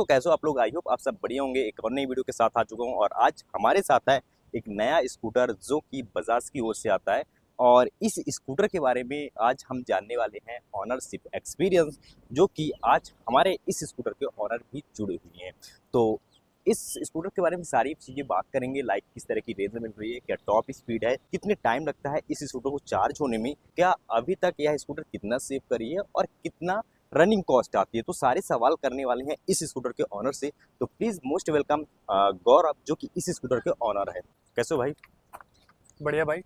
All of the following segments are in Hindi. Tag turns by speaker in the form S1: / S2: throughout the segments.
S1: तो कैसे हो आप लोग? आई होप आप सब बढ़िया होंगे। एक और नई वीडियो के साथ आ चुका हूँ और आज हमारे साथ है एक नया स्कूटर जो कि बजाज की ओर से आता है। और इस स्कूटर के बारे में आज हम जानने वाले हैं ऑनरशिप एक्सपीरियंस, जो कि आज हमारे इस स्कूटर के ऑनर भी जुड़े हुए हैं। तो इस स्कूटर के बारे में सारी चीज़ें बात करेंगे, लाइक किस तरह की रेंज मिल रही है, क्या टॉप स्पीड है, कितने टाइम लगता है इस स्कूटर को चार्ज होने में, क्या अभी तक यह स्कूटर कितना सेव करी है और कितना रनिंग कॉस्ट आती है। तो सारे सवाल करने वाले हैं इस स्कूटर के ऑनर से। तो प्लीज मोस्ट वेलकम गौरव, जो कि इस स्कूटर के ऑनर है। कैसे हो भाई?
S2: बढ़िया भाई।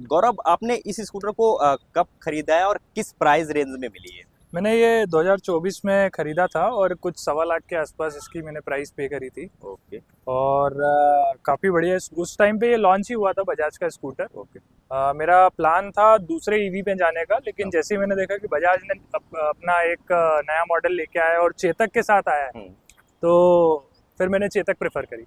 S1: गौरव, आपने इस स्कूटर को कब खरीदा है और किस प्राइस रेंज में मिली है?
S2: मैंने ये 2024 में ख़रीदा था और कुछ 1.25 लाख के आसपास इसकी मैंने प्राइस पे करी थी।
S1: ओके
S2: और काफ़ी बढ़िया। उस टाइम पे ये लॉन्च ही हुआ था बजाज का स्कूटर।
S1: ओके।
S2: मेरा प्लान था दूसरे ईवी पे जाने का, लेकिन
S1: हाँ।
S2: जैसे ही मैंने देखा कि बजाज ने अपना एक नया मॉडल लेके आया और चेतक के साथ आया है, तो फिर मैंने चेतक प्रेफर करी।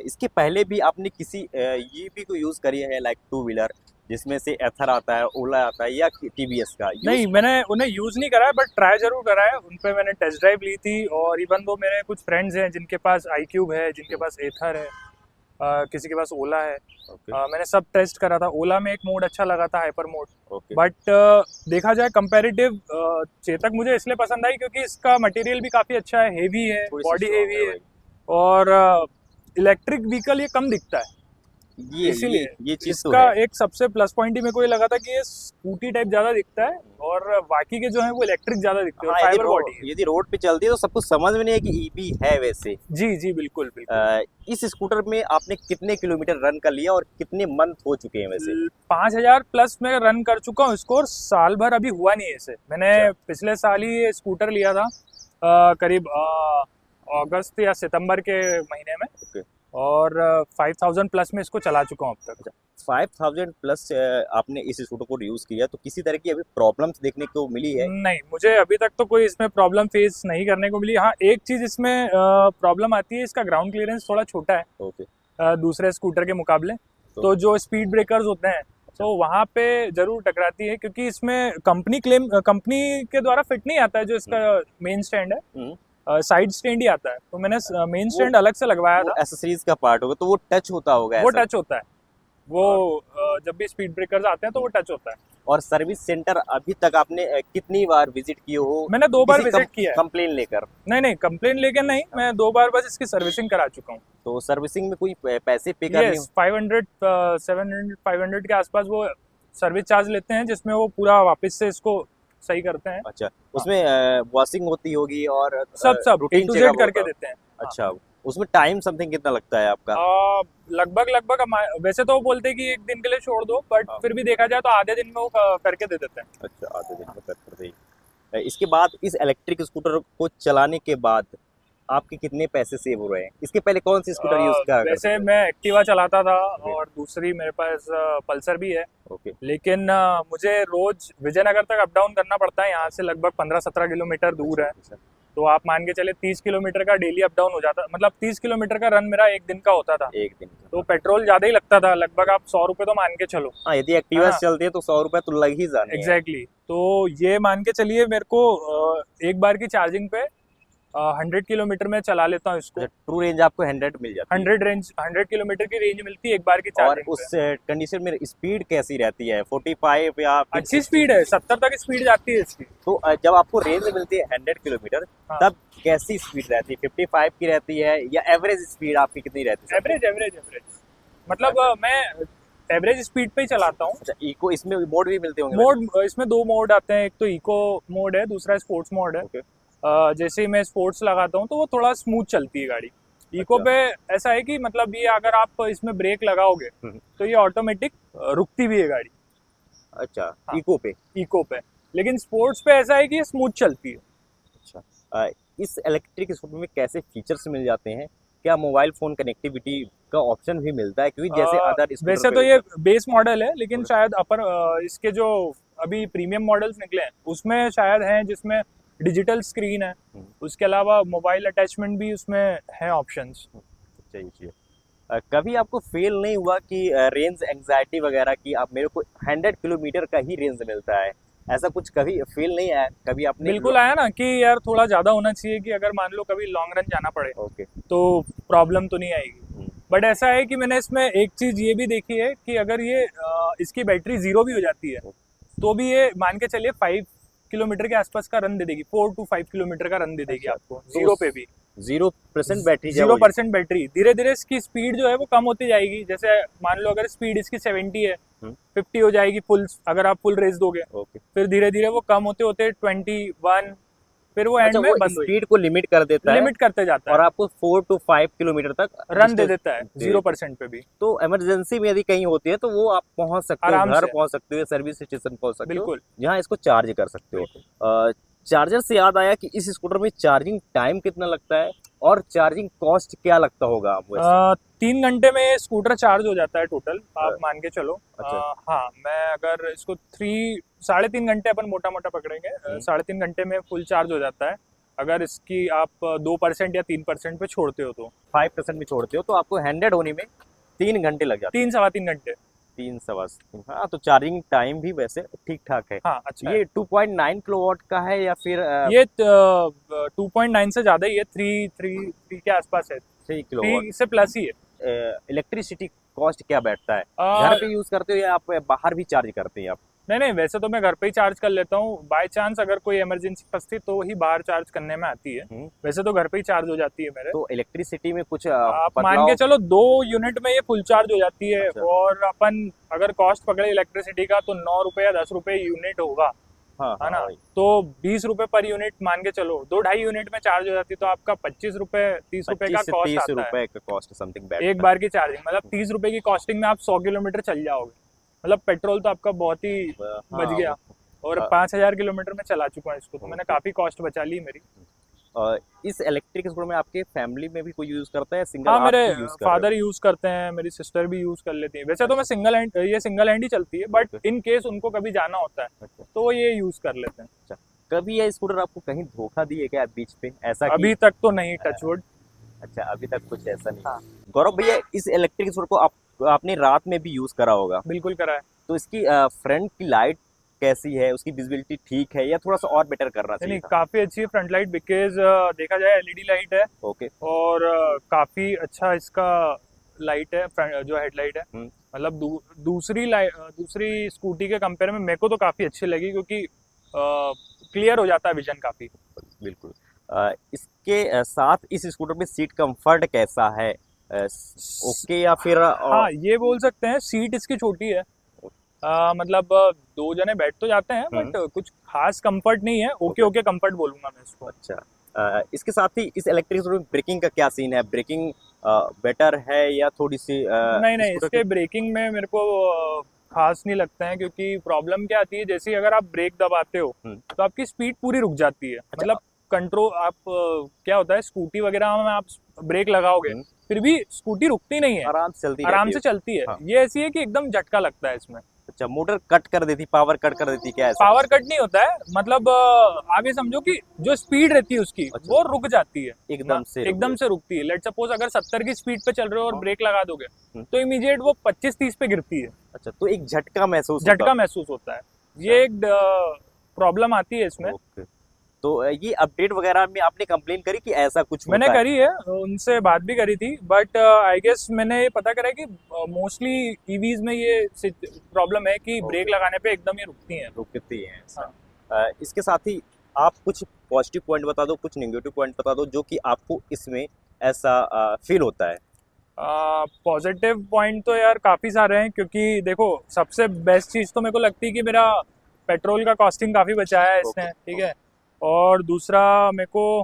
S1: इसके पहले भी आपने किसी ये भी को यूज़ करी है, लाइक टू व्हीलर जिसमें से एथर आता है, ओला आता है, या टीवीएस का
S2: नहीं, मैंने उन्हें यूज़ नहीं करा है, बट ट्राई जरूर करा है। उन पे मैंने टेस्ट ड्राइव ली थी। और इवन वो मेरे कुछ फ्रेंड्स हैं जिनके पास आई क्यूब है, जिनके पास एथर है, किसी के पास ओला है। मैंने सब टेस्ट करा था। ओला में एक मोड अच्छा लगा था, हाइपर मोड। बट देखा जाए कंपैरेटिव, चेतक मुझे इसलिए पसंद आई क्योंकि इसका मटेरियल भी काफ़ी अच्छा है, हेवी है, बॉडी हेवी है। और इलेक्ट्रिक व्हीकल ये कम दिखता है, इसीलिए
S1: ये चीज़ तो
S2: इसका
S1: है।
S2: एक सबसे प्लस पॉइंट ही मेरे को ये लगा था कि ये स्कूटी टाइप ज्यादा दिखता है और बाकी के जो है वो इलेक्ट्रिक ज्यादा दिखते हैं।
S1: हाँ,
S2: फाइबर बॉडी है।
S1: यदि रोड पे चलती है तो सबको समझ में नहीं है कि ईवी है वैसे।
S2: जी जी, बिल्कुल बिल्कुल।
S1: इस स्कूटर में आपने कितने किलोमीटर रन कर लिया और कितने मंथ हो चुके हैं वैसे?
S2: 5,000 प्लस में रन कर चुका हूँ इसको, और साल भर अभी हुआ नहीं है इसे। मैंने पिछले साल ही ये स्कूटर लिया था, करीब अगस्त या सितंबर के महीने में। और 5,000 प्लस में इसको चला चुका हूँ अब तक।
S1: 5,000 प्लस आपने इस स्कूटर को यूज किया, तो किसी तरह की अभी प्रॉब्लम्स देखने को मिली है?
S2: नहीं, मुझे अभी तक तो कोई इसमें प्रॉब्लम फेस नहीं करने को मिली। हाँ, एक चीज इसमें प्रॉब्लम आती है, इसका ग्राउंड क्लियरेंस थोड़ा छोटा है।
S1: ओके।
S2: दूसरे स्कूटर के मुकाबले। तो जो स्पीड ब्रेकर्स होते हैं, तो वहाँ पे जरूर टकराती है, क्योंकि इसमें कंपनी के द्वारा फिट नहीं आता है जो इसका मेन स्टैंड है। साइड स्टैंड ही आता है। तो मैंने मेन स्टैंड अलग से लगवाया था।
S1: एसेसरीज का पार्ट होगा तो वो टच होता होगा।
S2: वो टच होता है, वो जब भी स्पीड ब्रेकर्स आते हैं तो वो टच होता है।
S1: और सर्विस सेंटर अभी तक आपने कितनी बार विजिट किए हो?
S2: मैंने 2 बार विजिट किया है।
S1: कंप्लेन लेकर?
S2: नहीं, कंप्लेन लेकर नहीं, मैं 2 बार बस इसकी सर्विसिंग करा चुका हूँ।
S1: तो सर्विसिंग में कोई पैसे पे करने?
S2: 500 700 500 के आसपास वो सर्विस चार्ज लेते हैं, जिसमें वो पूरा वापस से इसको सही करते हैं।
S1: अच्छा, उसमें वॉशिंग होती होगी और
S2: सब A to Z करके देते हैं।
S1: अच्छा, उसमें टाइम समथिंग कितना लगता है आपका?
S2: लगभग वैसे तो वो बोलते हैं कि 1 दिन के लिए छोड़ दो, बट फिर भी देखा जाए तो आधे दिन में वो करके दे देते हैं।
S1: अच्छा, आधे दिन में कर दें। इसके बाद इस इलेक्ट्रिक स्कूटर को चलाने के बाद आपके कितने पैसे सेव हो रहे हैं? इसके पहले कौन सी स्कूटर यूज किया?
S2: वैसे मैं एक्टिवा चलाता था और दूसरी मेरे पास पल्सर भी है। लेकिन मुझे रोज विजयनगर तक अप डाउन करना पड़ता है। यहाँ से लगभग 15-17 किलोमीटर दूर है। तो आप मान के चले 30 किलोमीटर का डेली अप डाउन हो जाता, मतलब 30 किलोमीटर का रन मेरा एक दिन का होता था।
S1: एक दिन का?
S2: तो पेट्रोल ज्यादा ही लगता था, लगभग आप 100 रुपए तो मान के चलो।
S1: हाँ, यदि एक्टिवा चलती है तो 100 रुपए तो लग ही जाने।
S2: एग्जैक्टली। तो ये मान के चलिए मेरे को एक बार की चार्जिंग पे 100 किलोमीटर में चला लेता हूँ इसको।
S1: ट्रू रेंज आपको 100 मिल जाती है?
S2: 100 किलोमीटर की रेंज मिलती है एक बार की चार्जिंग।
S1: और उस कंडीशन में स्पीड कैसी रहती है? 45 या
S2: अच्छी स्पीड है, 70 तक स्पीड जाती है इसकी।
S1: तो जब आपको रेंज मिलती है 100 किलोमीटर, तब कैसी स्पीड रहती है? 55 की रहती है या एवरेज स्पीड आपकी कितनी रहती है?
S2: एवरेज मतलब मैं एवरेज स्पीड पे ही चलाता हूँ।
S1: अच्छा, इको इसमें मोड भी मिलते होंगे?
S2: मोड इसमें 2 मोड आते हैं, एक तो इको मोड है, दूसरा स्पोर्ट्स मोड है। जैसे ही मैं स्पोर्ट्स लगाता हूँ तो वो थोड़ा स्मूथ चलती है गाड़ी। इको पे ऐसा है कि मतलब ये अगर आप इसमें ब्रेक लगाओगे तो ये ऑटोमेटिक रुकती भी है गाड़ी।
S1: अच्छा।
S2: हाँ,
S1: इको पे।
S2: लेकिन स्पोर्ट्स पे ऐसा है कि ये स्मूथ चलती है।
S1: अच्छा, इस इलेक्ट्रिक स्कूटर में कैसे फीचर्स मिल जाते हैं? क्या मोबाइल फोन कनेक्टिविटी का ऑप्शन भी मिलता है? क्योंकि जैसे अदर
S2: वैसे तो ये बेस मॉडल है, लेकिन शायद इसके जो अभी प्रीमियम मॉडल्स निकले हैं उसमें शायद हैं जिसमें डिजिटल स्क्रीन है। उसके अलावा मोबाइल अटैचमेंट भी उसमें है ऑप्शंस।
S1: चाहिए। कभी आपको फेल नहीं हुआ कि रेंज एंजाइटी वगैरह की, आप मेरे को 100 किलोमीटर का ही रेंज मिलता है, ऐसा कुछ कभी फील नहीं आया, कभी आपने?
S2: बिल्कुल आया ना कि यार थोड़ा ज़्यादा होना चाहिए कि अगर मान लो कभी लॉन्ग रन जाना पड़े
S1: ओके।
S2: तो प्रॉब्लम तो नहीं आएगी। बट ऐसा है कि मैंने इसमें एक चीज़ ये भी देखी है कि अगर ये इसकी बैटरी ज़ीरो भी हो जाती है तो भी ये मान के चलिए 5 किलोमीटर के आसपास का रन दे देगी, 4 to 5 किलोमीटर का रन दे देगी आपको जीरो पे भी।
S1: 0% बैटरी जब
S2: 0% बैटरी, धीरे धीरे इसकी स्पीड जो है वो कम होती जाएगी। जैसे मान लो अगर स्पीड इसकी 70 है, 50 हो जाएगी फुल, अगर आप फुल रेस दोगे।
S1: ओके।
S2: फिर धीरे धीरे वो कम होते होते 21, फिर वो एंड
S1: अच्छा,
S2: में
S1: वो
S2: बंद हो
S1: स्पीड को लिमिट कर देता है
S2: लिमिट करते जाता
S1: और
S2: है
S1: आपको 4 to 5 किलोमीटर तक
S2: रन दे
S1: distance
S2: देता है
S1: दे
S2: 0% पे भी।
S1: तो इमरजेंसी में यदि कहीं होती है तो वो आप पहुंच सकते हो,
S2: आराम
S1: घर
S2: से।
S1: पहुंच सकते हो, सर्विस स्टेशन पहुंच सकते हो,
S2: बिल्कुल
S1: जहां इसको चार्ज कर सकते हो। चार्जर से याद आया कि इस स्कूटर में चार्जिंग टाइम कितना लगता है और चार्जिंग कॉस्ट क्या लगता होगा वैसे?
S2: 3 घंटे में ये स्कूटर चार्ज हो जाता है टोटल, आप मान के चलो।
S1: अच्छा।
S2: हाँ, मैं अगर इसको 3.5 घंटे अपन मोटा मोटा पकड़ेंगे, 3.5 घंटे में फुल चार्ज हो जाता है। अगर इसकी आप 2% या 3% पे छोड़ते हो तो
S1: 5% में छोड़ते हो तो आपको 100 होने में 3 घंटे लग जाते हैं।
S2: 3 सवा 3 घंटे।
S1: 3 सवा 3। हाँ, तो चार्जिंग टाइम भी वैसे ठीक ठाक है।
S2: हाँ अच्छा है।
S1: ये 2.9 किलोवाट का है या फिर
S2: ये 2.9 से ज़्यादा ही है, 3 के आसपास है,
S1: 3 किलोवाट?
S2: 3 से प्लस ही है।
S1: इलेक्ट्रिसिटी कॉस्ट क्या बैठता है?
S2: आ,
S1: घर पे यूज करते हो या आप बाहर भी चार्ज करते हैं आप?
S2: नहीं नहीं, वैसे तो मैं घर पे ही चार्ज कर लेता हूँ। बाय चांस अगर कोई इमरजेंसी फंसती तो ही बाहर चार्ज करने में आती है, वैसे तो घर पे ही चार्ज हो जाती है मेरे।
S1: तो इलेक्ट्रिसिटी में कुछ
S2: आप मान के चलो 2 यूनिट में ये फुल चार्ज हो जाती है।
S1: अच्छा।
S2: और अपन अगर कॉस्ट पकड़े इलेक्ट्रिसिटी का तो 9 रुपए या 10 रुपए यूनिट होगा,
S1: हाँ,
S2: है ना।
S1: वही।
S2: तो 20 रुपए पर यूनिट मान के चलो, 2-2.5 यूनिट में चार्ज हो जाती है तो आपका 25 रुपए 30 रुपए
S1: 25
S2: का
S1: से
S2: कॉस्ट
S1: 30
S2: आता है
S1: रुपए का कॉस्ट समथिंग बैठता
S2: एक बार की चार्जिंग। मतलब 30 रुपए की कॉस्टिंग में आप 100 किलोमीटर चल जाओगे। मतलब पेट्रोल तो आपका बहुत ही
S1: है।
S2: बच
S1: हाँ,
S2: गया। और
S1: हाँ।
S2: 5,000 किलोमीटर में चला चुका हूँ इसको, तो मैंने काफी कॉस्ट बचा ली मेरी।
S1: इस इलेक्ट्रिक स्कूटर में आपके फैमिली में भी कोई यूज करता है, सिंगल
S2: हाँ,
S1: आप
S2: मेरे
S1: ही यूज कर रहे
S2: फादर यूज करते हैं, मेरी सिस्टर भी यूज कर लेती है। वैसे तो मैं सिंगल हैंड ही चलती है, बट इन केस उनको कभी जाना होता है
S1: अच्छा।
S2: तो वो ये यूज कर लेते हैं।
S1: अच्छा, कभी ये स्कूटर आपको कहीं धोखा दी है क्या बीच पे, ऐसा कि?
S2: अभी तक तो नहीं, टचवुड।
S1: अच्छा, अभी तक कुछ ऐसा नहीं।
S2: हाँ।
S1: गौरव भैया, इस इलेक्ट्रिक स्कूटर को आपने रात में भी यूज करा होगा,
S2: बिल्कुल करा है।
S1: तो इसकी फ्रंट की लाइट कैसी है, उसकी विजिबिलिटी ठीक है या थोड़ा सा और बेटर करना चाहिए
S2: नहीं,
S1: था?
S2: काफी अच्छी है फ्रंट लाइट, बिकॉज देखा जाए एलईडी लाइट है।
S1: ओके।
S2: और काफी अच्छा इसका लाइट है, जो हेडलाइट है। मतलब दूसरी स्कूटी के कंपेयर में मेरे को तो काफी अच्छी लगी, क्योंकि क्लियर हो जाता है विजन काफी।
S1: बिल्कुल। इसके साथ इस स्कूटर में सीट कंफर्ट कैसा है? ओके या फिर
S2: हाँ, ये बोल सकते हैं सीट इसकी छोटी है। मतलब 2 जने बैठ तो जाते हैं, बट कुछ खास कंफर्ट नहीं है। ओके कंफर्ट बोलूंगा मैं इसको।
S1: अच्छा, इसके साथ ही इस इलेक्ट्रिक स्कूटर में ब्रेकिंग का क्या सीन है? ब्रेकिंग बेटर है या थोड़ी सी
S2: नहीं, इसके ब्रेकिंग में मेरे को खास नहीं लगता है, क्योंकि प्रॉब्लम क्या आती है, जैसे ही अगर आप ब्रेक दबाते हो तो आपकी स्पीड पूरी रुक जाती है। मतलब कंट्रोल आप क्या होता है, स्कूटी वगैरह में आप ब्रेक लगाओगे फिर भी स्कूटी रुकती नहीं है, आराम से चलती है। ये ऐसी है कि एकदम झटका लगता है इसमें।
S1: अच्छा, मोटर कट कर देती, पावर कट कर देती क्या? ऐसा
S2: पावर कट नहीं होता है, मतलब आप ये समझो कि जो स्पीड रहती है उसकी वो रुक जाती है, एकदम से रुकती है। लेट सपोज अगर 70 की स्पीड पे चल रहे हो और ब्रेक लगा दोगे तो इमीडिएट वो 25-30 पे गिरती है।
S1: अच्छा, तो एक झटका महसूस होता है।
S2: ये एक प्रॉब्लम आती है इसमें।
S1: तो ये अपडेट वगैरह में आपने कंप्लेन करी कि ऐसा कुछ
S2: मैंने करी है, उनसे बात भी करी थी, बट आई गेस मैंने ये पता करा कि मोस्टली ईवीज में ये प्रॉब्लम है कि ब्रेक लगाने पे एकदम ही रुकती हैं।
S1: हाँ। इसके साथ ही आप कुछ पॉजिटिव पॉइंट बता दो, कुछ नेगेटिव पॉइंट बता दो जो कि आपको इसमें ऐसा फील होता है।
S2: पॉजिटिव पॉइंट तो यार काफ़ी सारे हैं, क्योंकि देखो सबसे बेस्ट चीज़ तो मेरे को लगती है कि मेरा पेट्रोल का कॉस्टिंग काफ़ी बचाया है इसने, ठीक है। और दूसरा मेरे को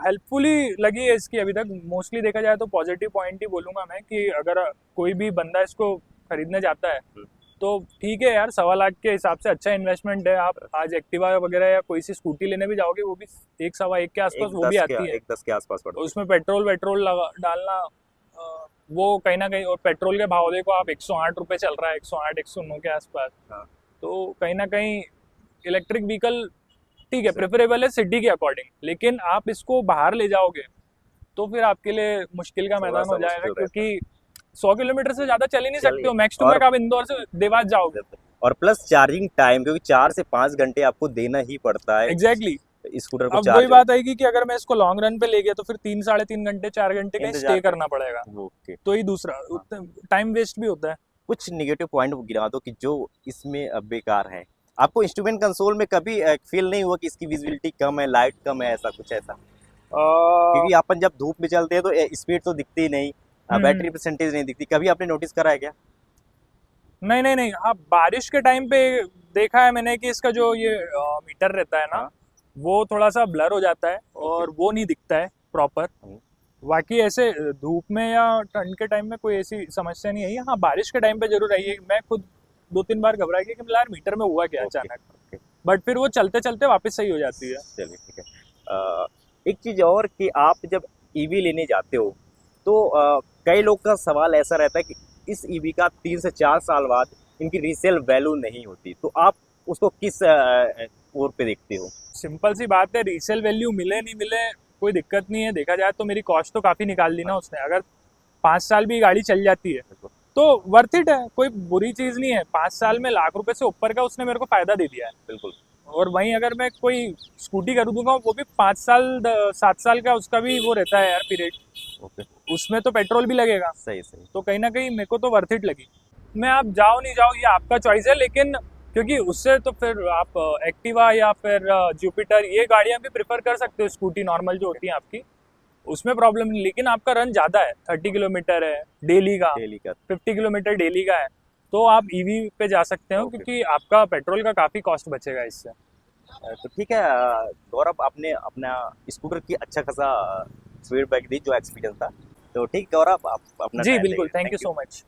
S2: हेल्पफुली लगी है इसकी अभी तक। मोस्टली देखा जाए तो पॉजिटिव पॉइंट ही बोलूँगा मैं, कि अगर कोई भी बंदा इसको खरीदने जाता है तो ठीक है यार, 1.25 लाख के हिसाब से अच्छा इन्वेस्टमेंट है। आप आज एक्टिवा वगैरह या कोई सी स्कूटी लेने भी जाओगे, वो भी 1-1.25 के आसपास वो भी आती है।
S1: 1-10 के आसपास पड़ता है।
S2: उसमें पेट्रोल डालना वो कहीं ना कहीं, और पेट्रोल के भाव देखो आप, 108 रुपये चल रहा है, 108-109 के आसपास। तो कहीं ना कहीं इलेक्ट्रिक व्हीकल ठीक है, प्रेफरेबल है सिटी के अकॉर्डिंग, लेकिन आप इसको बाहर ले जाओगे तो फिर आपके लिए मुश्किल का मैदान हो जाएगा, क्योंकि 100 किलोमीटर से ज्यादा चल ही नहीं सकते हो। मैक्स टू मैक्स आप इंदौर से देवास जाओगे,
S1: और प्लस चार्जिंग टाइम, क्योंकि 4 से 5 घंटे आपको देना ही पड़ता है
S2: एग्जैक्टली।
S1: स्कूटर को
S2: अब
S1: चार्ज
S2: वही बात आएगी कि अगर मैं इसको लॉन्ग रन पे ले गया तो फिर 3 साढ़े 3 घंटे 4 घंटे कहीं
S1: इंतजार
S2: स्टे करना पड़ेगा,
S1: ओके।
S2: तो ही दूसरा
S1: हाँ।
S2: टाइम वेस्ट भी होता है।
S1: कुछ नेगेटिव पॉइंट गिरा दो कि जो इसमें बेकार है। आपको इंस्ट्रूमेंट कंसोल में कभी फील नहीं हुआ कि इसकी विजिबिलिटी कम है, लाइट कम है, ऐसा कुछ ऐसा? क्योंकि अपन जब धूप में चलते हैं तो स्पीड तो दिखती ही नहीं, बैटरी परसेंटेज नहीं दिखती, कभी आपने नोटिस करा है क्या?
S2: नहीं नहीं नहीं, हाँ बारिश के टाइम पे देखा है मैंने कि इसका जो ये मीटर रहता है ना,
S1: हाँ।
S2: वो थोड़ा सा ब्लर हो जाता है और वो नहीं दिखता है प्रॉपर।
S1: हम्म।
S2: बाकी ऐसे धूप में या ठंड के टाइम में कोई ऐसी समस्या नहीं आई है। हाँ बारिश के टाइम पे जरूर आई है, मैं खुद 2-3 बार घबरा गया कि यार मीटर में हुआ क्या
S1: ओके,
S2: अचानक,
S1: ओके।
S2: बट फिर वो चलते चलते वापस सही हो जाती है।
S1: चलिए ठीक है। एक चीज़ और कि आप जब ईवी लेने जाते हो तो कई लोग का सवाल ऐसा रहता है कि इस ईवी का 3 से 4 साल बाद इनकी रीसेल वैल्यू नहीं होती, तो आप उसको किस ओर पे देखते हो?
S2: सिंपल सी बात है, रीसेल वैल्यू मिले नहीं मिले कोई दिक्कत नहीं है। देखा जाए तो मेरी कॉस्ट तो काफ़ी निकाल ली ना उसने। अगर 5 साल भी गाड़ी चल जाती है तो वर्थ इट है, कोई बुरी चीज़ नहीं है। 5 साल में ₹1,00,000 से ऊपर का उसने मेरे को फ़ायदा दे दिया है।
S1: बिल्कुल।
S2: और वहीं अगर मैं कोई स्कूटी खरीदूंगा वो भी 5 साल 7 साल का उसका भी वो रहता है यार पीरियड,
S1: ओके।
S2: उसमें तो पेट्रोल भी लगेगा।
S1: सही सही।
S2: तो कहीं ना कहीं मेरे को तो वर्थ इट लगी। मैं आप जाओ नहीं जाओ ये आपका चॉइस है, लेकिन क्योंकि उससे तो फिर आप एक्टिवा या फिर जुपिटर ये गाड़ियां भी प्रेफर कर सकते हो, स्कूटी नॉर्मल जो होती है आपकी, उसमें प्रॉब्लम नहीं। लेकिन आपका रन ज़्यादा है, 30 किलोमीटर है डेली का,
S1: डेली का।
S2: 50 किलोमीटर डेली का है, तो आप ईवी पे जा सकते हो
S1: ओके।
S2: क्योंकि आपका पेट्रोल का काफ़ी कॉस्ट बचेगा इससे।
S1: तो ठीक है गौरव, आपने अपना स्कूटर की अच्छा खासा फीडबैक दी, जो एक्सपीरियंस था। तो ठीक गौरव, आप अपना
S2: जी
S1: टाइम
S2: बिल्कुल,
S1: देंगे,
S2: thank you
S1: thank you.
S2: So much.